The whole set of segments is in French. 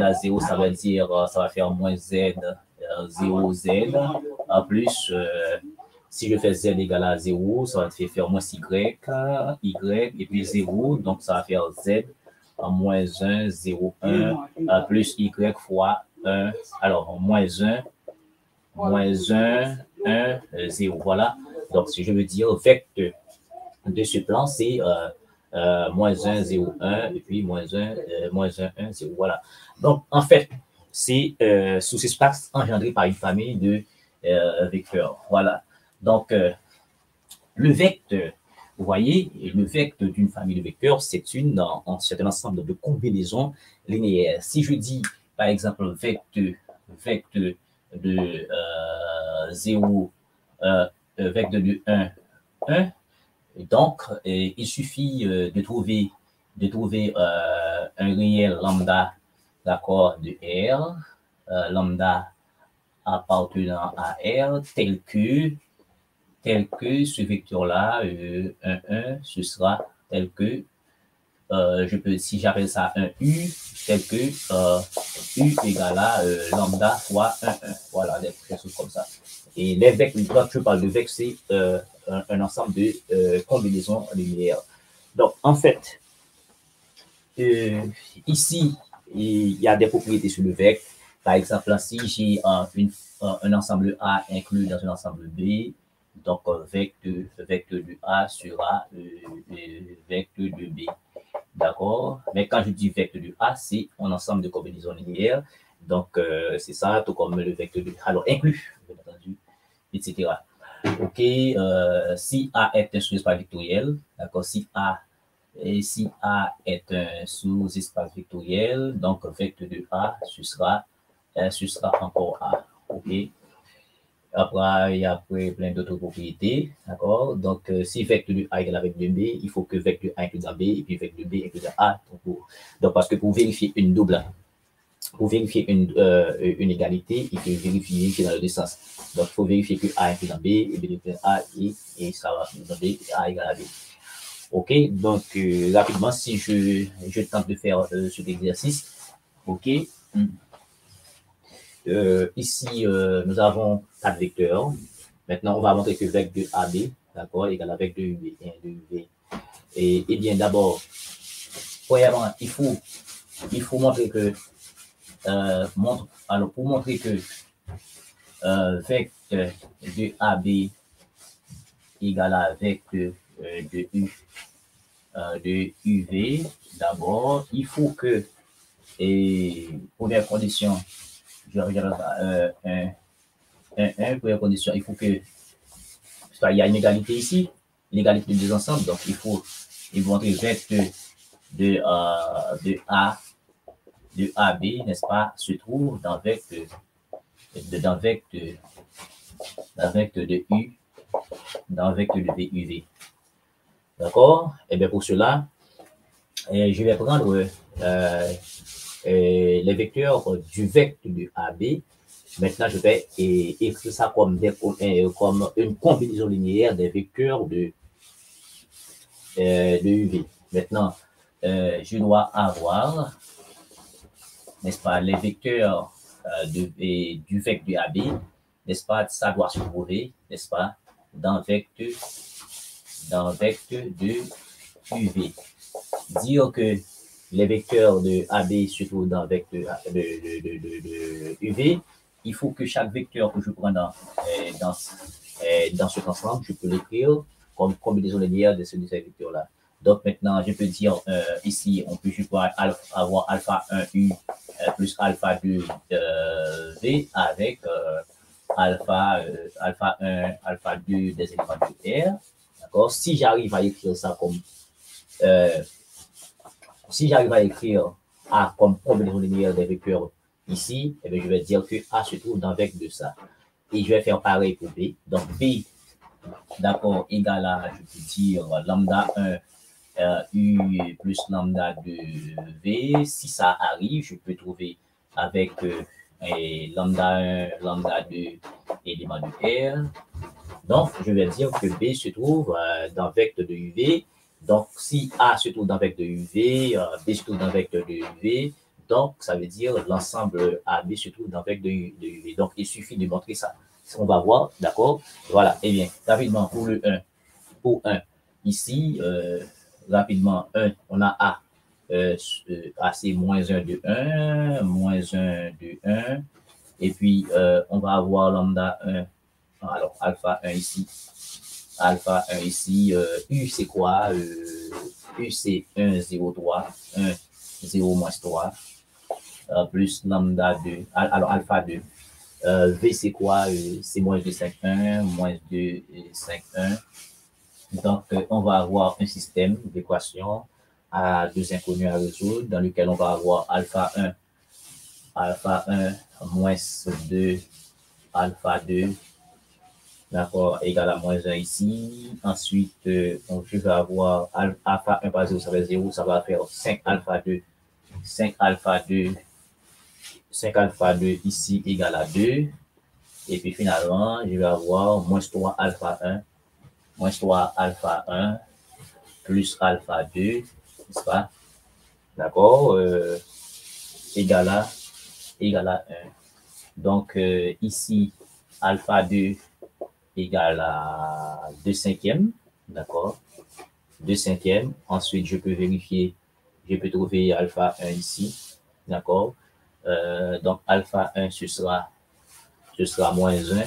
à 0, ça veut dire, ça va faire moins Z, 0, Z, plus, si je fais Z égale à 0, ça va faire moins Y, et puis 0, donc ça va faire Z, moins 1, 0, 1, plus Y fois 1, alors moins 1, 1, 0, voilà. Donc, si je veux dire vecteur de ce plan, c'est moins 1, 0, 1, et puis moins 1, 1, 0, voilà. Donc, en fait, c'est sous espace engendré par une famille de vecteurs, voilà. Donc, le vecteur, vous voyez, le vecteur d'une famille de vecteurs, c'est un ensemble de combinaisons linéaires. Si je dis, par exemple, vecteur de 0, vecteur de 1, 1, donc, il suffit de trouver un réel lambda, d'accord, de R, lambda appartenant à R, tel que ce vecteur-là, 1, 1, ce sera tel que, si j'appelle ça un U, tel que U égale à lambda fois 1, 1. Voilà, des choses comme ça. Et les vecteurs, quand je parle de vecteurs, c'est un ensemble de combinaisons linéaires. Donc, en fait, ici, il y a des propriétés sur le vecteur. Par exemple, si j'ai un ensemble A inclus dans un ensemble B, donc vecteur de A sera vecteur de B. D'accord? Mais quand je dis vecteur de A, c'est un ensemble de combinaisons linéaires. Donc, c'est ça, tout comme le vecteur de alors inclus, bien entendu, etc. OK, si A est un sous-espace vectoriel, d'accord, si A est un sous-espace vectoriel, donc vecteur de A, ce sera encore A. OK. Après, il y a plein d'autres propriétés, d'accord. Donc, si vecteur de A égale à vecteur de B, il faut que vecteur A inclue dans B, et puis vecteur de B inclue dans A. Donc, parce que pour vérifier une égalité, il faut vérifier qui est dans le deux sens. Donc, il faut vérifier que A inclus dans B, et B inclus dans A, et ça va nous donner A égale à B. OK, donc, rapidement, si je tente de faire cet exercice, OK. Ici, nous avons 4 vecteurs. Maintenant, on va montrer que vecteur de AB, d'accord, égale à vecteur de UV. Et bien, d'abord, premièrement, il faut montrer que, pour montrer que vecteur de AB égale à vecteur de UV, d'abord, il faut que, première condition, je regarde première condition, il faut que, il y a une égalité ici, l'égalité de deux ensembles, donc il faut montrer vecteur de AB, n'est-ce pas, se trouve dans vecteur de U, dans vecteur de VUV. D'accord? Et bien pour cela, je vais prendre les vecteurs du vecteur de AB. Maintenant, je vais écrire ça comme une combinaison linéaire des vecteurs de UV. Maintenant, je dois avoir, n'est-ce pas, les vecteurs du vecteur de AB, n'est-ce pas, ça doit se trouver, n'est-ce pas, dans vecteur de UV. Dire que les vecteurs de AB se trouvent dans vecteur de UV, il faut que chaque vecteur que je prends dans cet ensemble, je peux l'écrire comme combinaison linéaire de ces vecteurs-là. Donc maintenant, je peux dire ici, je peux avoir alpha 1 U plus alpha 2 V avec alpha 1, alpha 2 des éléments de R. D'accord? Si j'arrive à écrire ça comme A comme combinaison linéaire des vecteurs ici, eh bien, je vais dire que A se trouve dans vecteur de ça. Et je vais faire pareil pour B. Donc B, d'accord, égal à, je peux dire, lambda 1 U plus lambda 2 V. Si ça arrive, je peux trouver avec lambda 1, lambda 2, élément de R. Donc, je vais dire que B se trouve dans vecteur de UV. Donc, si A se trouve dans vecteur de UV, B se trouve dans vecteur de UV, Donc, ça veut dire l'ensemble AB se trouve dans le vecteur de UV. Donc, il suffit de montrer ça. On va voir, d'accord? Voilà. Eh bien, rapidement, pour le 1, pour 1, ici, rapidement, 1, on a A. A, c'est moins 1 de 1, moins 1 de 1. Et puis, on va avoir lambda 1. Alors, alpha 1 ici. Alpha 1 ici. U, c'est quoi? U, c'est 1, 0, 3. 1, 0, moins 3. Plus lambda 2. Alors, alpha 2. V, c'est quoi? C'est moins 2, 5, 1. Moins 2, 5, 1. Donc, on va avoir un système d'équations à deux inconnus à résoudre, dans lequel on va avoir alpha 1, moins 2, alpha 2, d'accord, égal à moins 1 ici. Ensuite, je vais avoir alpha 1 par 0, ça va être 0, ça va faire 5 alpha 2, 5 alpha 2, 5 alpha 2 ici égal à 2. Et puis finalement, je vais avoir moins 3 alpha 1, moins 3 alpha 1, plus alpha 2, n'est-ce pas? D'accord? Égal à 1. Donc, ici, alpha 2 égale à 2 cinquièmes, d'accord? 2 cinquièmes. Ensuite, je peux vérifier, je peux trouver alpha 1 ici, d'accord? Donc, alpha 1, ce sera moins 1.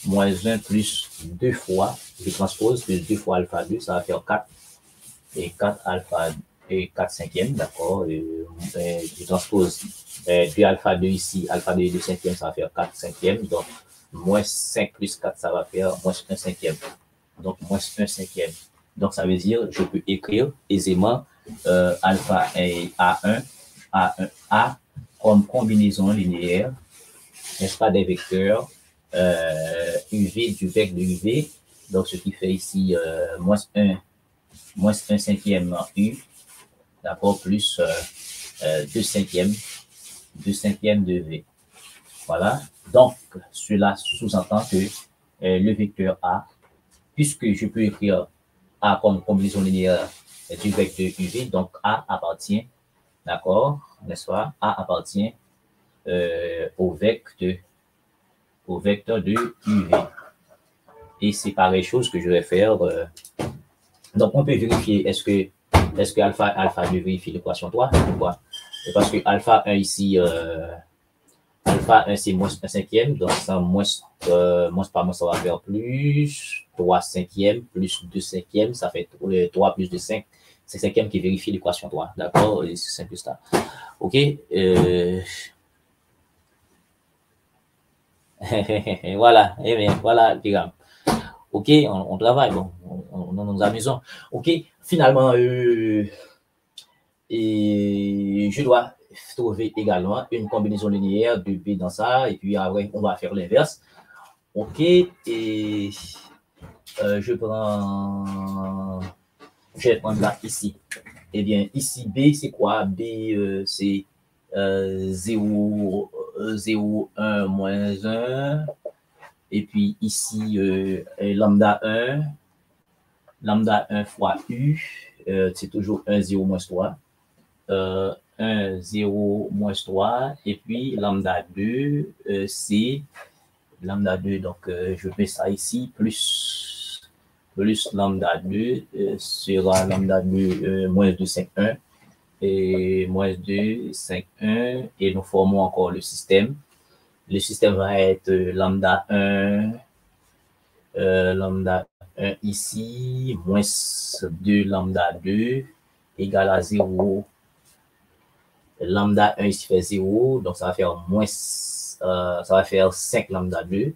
Moins 1 plus 2 fois, je transpose, plus 2 fois alpha 2, ça va faire 4. Et 4 alpha et 4 cinquièmes, d'accord? Je transpose 2 alpha 2 ici, alpha 2 et 2 cinquièmes, ça va faire 4 cinquièmes. Donc, moins 5 plus 4, ça va faire moins 1 cinquième. Donc, moins 1 cinquième. Donc, ça veut dire, je peux écrire aisément alpha A1 comme combinaison linéaire, n'est-ce pas, des vecteurs UV du vecteur de UV. Donc, ce qui fait ici moins 1 cinquième U, d'accord, plus 2 cinquièmes de V. Voilà. Donc, cela sous-entend que le vecteur A, puisque je peux écrire A comme combinaison linéaire du vecteur UV, donc A appartient, d'accord, n'est-ce pas, A appartient au vecteur de UV. Et c'est pareille chose que je vais faire. Donc, on peut vérifier, est-ce que alpha 2 vérifie l'équation 3 ou quoi? Parce que alpha 1 ici, alpha 1 c'est moins 1 cinquième, donc ça moins par moins, ça va faire plus 3 cinquièmes, plus 2 cinquièmes, ça fait 3 plus 2, 5. C'est cinquième qui vérifie l'équation 3, d'accord? C'est simple ça. OK? Voilà, eh bien, voilà, Piram. OK, on travaille, bon, on nous amusons. OK, finalement, et je dois trouver également une combinaison linéaire de B dans ça, et puis après, on va faire l'inverse. OK, et je vais prendre là ici. Eh bien, ici, B, c'est quoi? B, c'est 0, 0, 1, moins 1. Et puis ici, lambda 1 fois U, c'est toujours 1, 0, moins 3. 1, 0, moins 3. Et puis lambda 2, c'est lambda 2, donc je mets ça ici, plus lambda 2 sera lambda 2, moins 2, 5, 1. Et moins 2, 5, 1. Et nous formons encore le système. Le système va être lambda 1, ici, moins 2 lambda 2 égale à 0. Lambda 1 ici fait 0, donc ça va faire moins, ça va faire 5 lambda 2.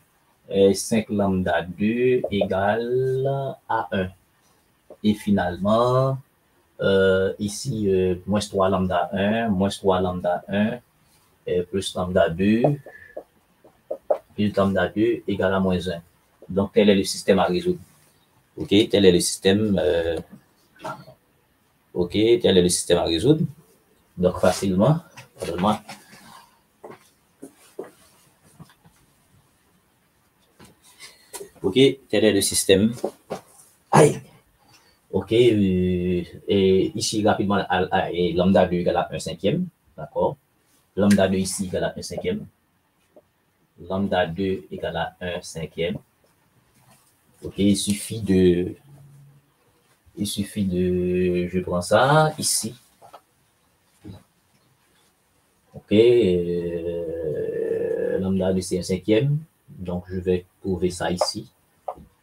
5 lambda 2 égale à 1. Et finalement, ici, moins 3 lambda 1, moins 3 lambda 1, plus lambda 2, plus lambda 2 égale à moins 1. Donc, tel est le système à résoudre. OK, tel est le système. OK, tel est le système à résoudre. Donc, facilement, pardonne-moi. OK, tel est le système. Aïe! OK, et ici, rapidement, lambda 2 égale à 1 cinquième. d'accord? Lambda 2 ici égale à 1 cinquième. Lambda 2 égale à 1 cinquième. Ok, il suffit de, je prends ça ici. Ok, lambda 2 c'est 1 cinquième, donc je vais trouver ça ici.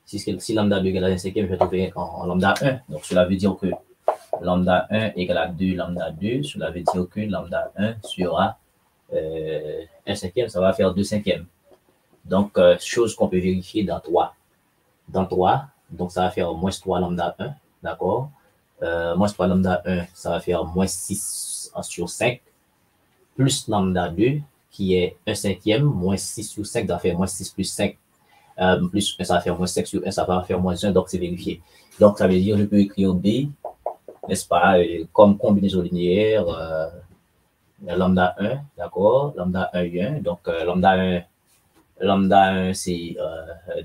Si lambda 2 égale à 1 cinquième, je vais trouver en lambda 1. Donc cela veut dire que lambda 1 égale à 2 lambda 2, cela veut dire que lambda 1 sera 1 cinquième, ça va faire 2 cinquièmes. Donc, chose qu'on peut vérifier dans 3. Dans 3, donc ça va faire moins 3 lambda 1, d'accord? Moins 3 lambda 1, ça va faire moins 6 sur 5, plus lambda 2, qui est 1 cinquième, moins 6 sur 5, ça va faire moins 6 plus 5, plus 1, ça va faire moins 5 sur 1, ça va faire moins 1, donc c'est vérifié. Donc, ça veut dire, je peux écrire B, n'est-ce pas, comme combinaison linéaire, lambda 1, d'accord? Lambda 1, U1, donc lambda 1, c'est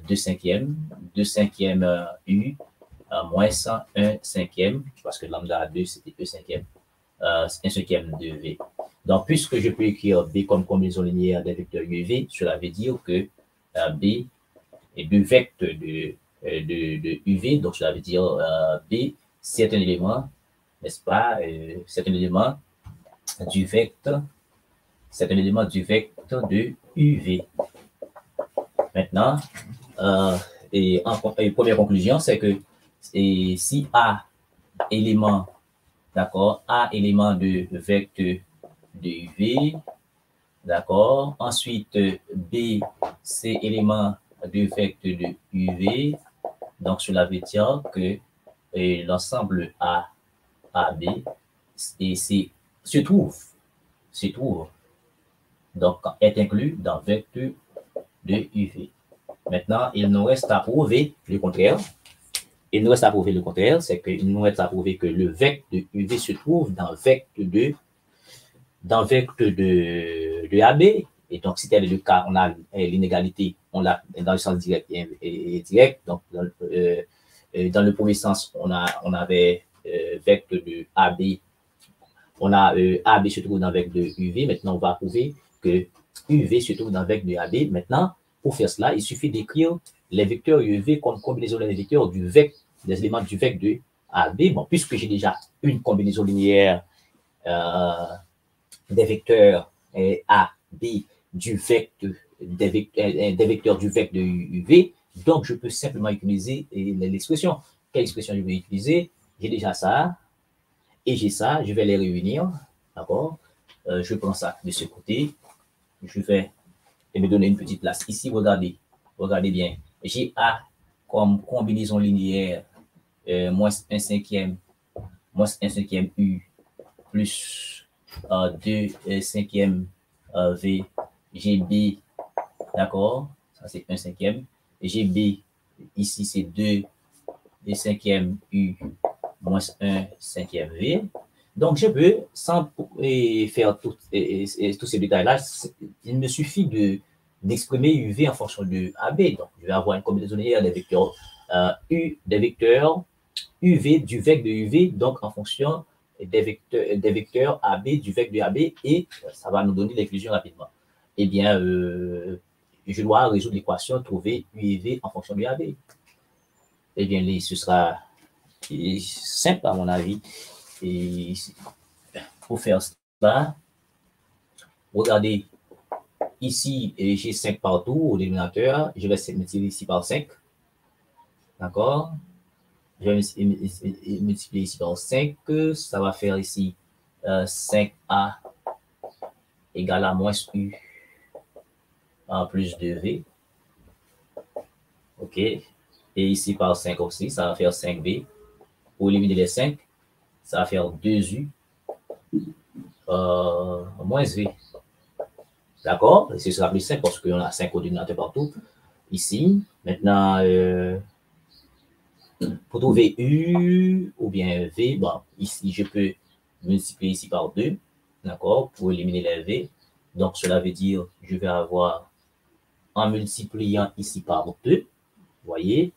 2 cinquièmes, 2 cinquièmes U, moins 1 cinquième, parce que lambda 2, c'était 2 cinquièmes, 1 cinquième de V. Donc, puisque je peux écrire B comme combinaison linéaire des vecteurs UV, cela veut dire que B est 2 vecteurs de UV, donc cela veut dire B, c'est un élément, n'est-ce pas, c'est un élément du vecteur, c'est un élément du vecteur de UV. Maintenant, et première conclusion, c'est que si A élément, d'accord, A élément de vecteur de UV, d'accord, ensuite B, c'est élément de vecteur de UV, donc cela veut dire que l'ensemble A, AB, se trouve, donc est inclus dans vecteur de UV. Maintenant, il nous reste à prouver le contraire. Il nous reste à prouver le contraire, c'est qu'il nous reste à prouver que le vecteur de UV se trouve dans vecteur de AB. Et donc, si tel est le cas, on a l'inégalité, on l'a dans le sens direct et direct. Donc, dans le premier sens, on avait vecteur de AB. On a AB se trouve dans vecteur de UV. Maintenant, on va prouver que UV se trouve dans vecteur de AB. Maintenant, pour faire cela, il suffit d'écrire les vecteurs UV comme combinaison des vecteurs des éléments du vecteur de AB. Bon, puisque j'ai déjà une combinaison linéaire des vecteurs A, B du vecteur, des vecteurs du vecteur de UV, donc je peux simplement utiliser l'expression. Quelle expression je vais utiliser? J'ai déjà ça, et j'ai ça, je vais les réunir, d'accord? Je prends ça de ce côté, je vais me donner une petite place. Ici, regardez bien, j'ai A comme combinaison linéaire, moins 1 cinquième U, plus 2 cinquièmes V, j'ai B, d'accord? Ça, c'est 1 cinquième. J'ai B, ici, c'est 2 cinquièmes U, moins 1 cinquième V. Donc, je peux, sans faire tous ces détails-là, il me suffit d'exprimer UV en fonction de AB. Donc, je vais avoir une combinaison linéaire des vecteurs des vecteurs UV du vecteur de UV, donc en fonction des vecteurs AB du vecteur de AB, et ça va nous donner l'inclusion rapidement. Eh bien, je dois résoudre l'équation, trouver UV en fonction de AB. Eh bien, ce sera simple à mon avis. Et pour faire cela, regardez, ici, j'ai 5 partout au dénominateur. Je vais multiplier ici par 5. D'accord? Je vais multiplier ici par 5. Ça va faire ici 5A égale à moins U en plus de V. OK? Et ici par 5 aussi, ça va faire 5B. Pour éliminer les 5, ça va faire 2U moins V. D'accord? Et ce sera plus simple parce qu'on a 5 au dénominateur partout. Ici, maintenant, pour trouver U ou bien V, bon, ici, je peux multiplier ici par 2, d'accord, pour éliminer les V. Donc, cela veut dire, je vais avoir, en multipliant ici par 2, vous voyez,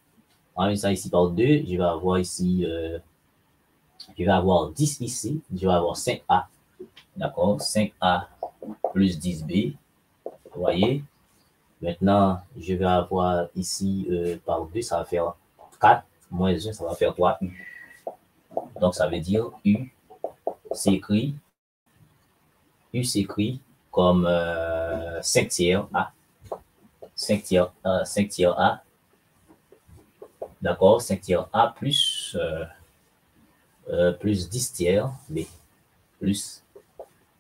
en multipliant ici par 2, je vais avoir ici, je vais avoir 10 ici, je vais avoir 5A d'accord, 5A plus 10B, vous voyez. Maintenant, je vais avoir ici par 2, ça va faire 4, moins 1, ça va faire 3U. Donc, ça veut dire U s'écrit comme 5 tiers A. 5 tiers A, d'accord, 5 tiers A plus 10 tiers B, plus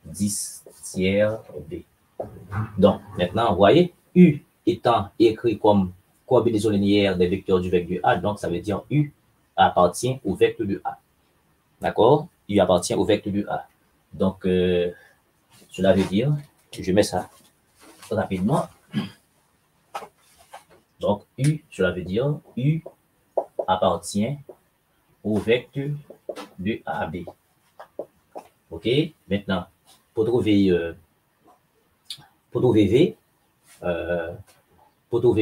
10 tiers B. Donc, maintenant, vous voyez, U étant écrit comme combinaison linéaire des vecteurs du vecteur A, donc ça veut dire U appartient au vecteur de A. D'accord? U appartient au vecteur de A. Donc, cela veut dire, je mets ça rapidement. Donc, U, cela veut dire U appartient au vecteur de AB. OK? Maintenant, pour trouver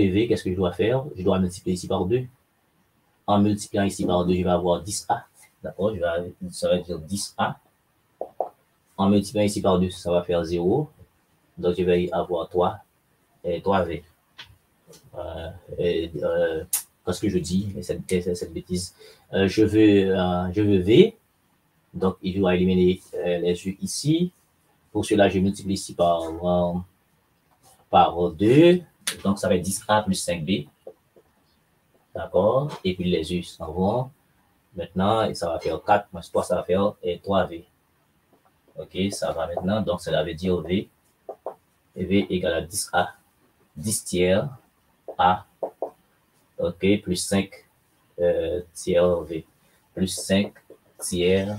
V, qu'est-ce que je dois faire? Je dois multiplier ici par 2. En multipliant ici par 2, je vais avoir 10A. D'accord? Ça va dire 10A. En multipliant ici par 2, ça va faire 0. Donc, je vais avoir 3V. Qu'est-ce que je dis? Cette bêtise. Je veux V. Donc, il doit éliminer les U ici. Pour cela, je multiplie ici par 2. Donc, ça va être 10A plus 5B. D'accord? Et puis, les U s'en vont. Maintenant, ça va faire 4 moins 3, ça va faire 3V. OK, ça va maintenant. Donc, cela veut dire V. Et V égale à 10A. 10 tiers A. OK, plus 5 tiers V. Plus 5 tiers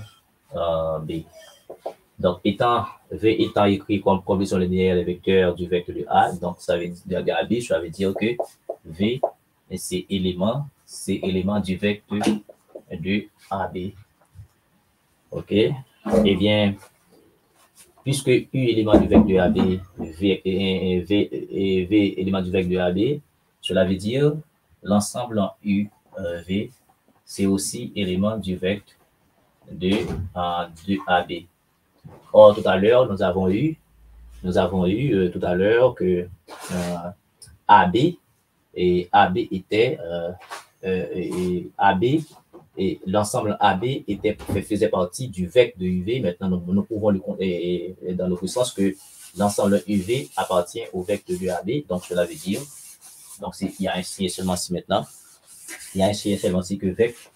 B. Donc, V étant écrit comme combinaison linéaire des vecteurs du vecteur de A, donc ça veut dire AB, ça veut dire que V, c'est élément du vecteur de AB. OK? Eh bien, puisque U élément du vecteur AB, V élément du vecteur AB, cela veut dire l'ensemble en U, V, c'est aussi élément du vecteur de AB. Or, tout à l'heure, nous avons eu tout à l'heure que AB était AB et l'ensemble AB faisait partie du vecteur de UV. Maintenant, nous pouvons dans notre sens que l'ensemble UV appartient au vecteur de AB. Donc, cela veut dire, donc il y a un signe seulement ici maintenant. Il y a un signe seulement ici que vecteur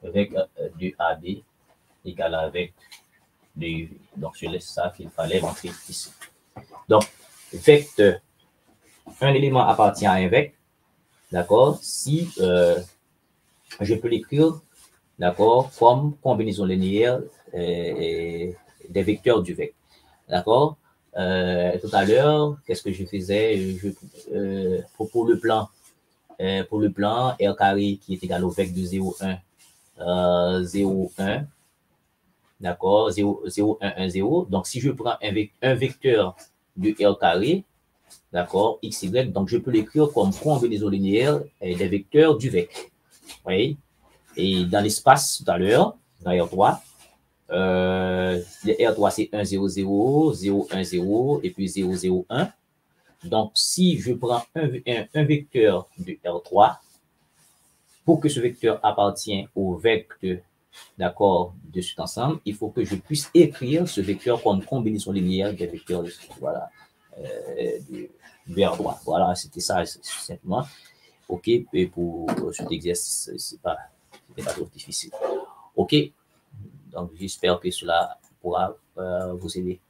de AB égale à vecteur de UV. Donc, je laisse ça qu'il fallait montrer ici. Donc, vecteur, un élément appartient à un vecteur, d'accord? Si je peux l'écrire, d'accord, comme combinaison linéaire des vecteurs du vecteur, d'accord? Tout à l'heure, qu'est-ce que je faisais? Pour le plan, R carré qui est égal au vecteur de 0, 1, 0, 1, d'accord, 0, 0, 1, 1, 0. Donc, si je prends un vecteur de R carré, d'accord, x, y, donc je peux l'écrire comme combinaison linéaire des vecteurs du vecteur. Oui. Et dans l'espace, tout à l'heure, dans R3, le R3, c'est 1, 0, 0, 0, 1, 0, et puis 0, 0, 1. Donc, si je prends un vecteur de R3, pour que ce vecteur appartienne au vecteur, d'accord, de cet ensemble, il faut que je puisse écrire ce vecteur comme combinaison linéaire des vecteurs de voilà, du R3. Voilà, c'était ça, simplement. OK, et pour cet exercice, c'est pas trop difficile. OK, donc j'espère que cela pourra vous aider.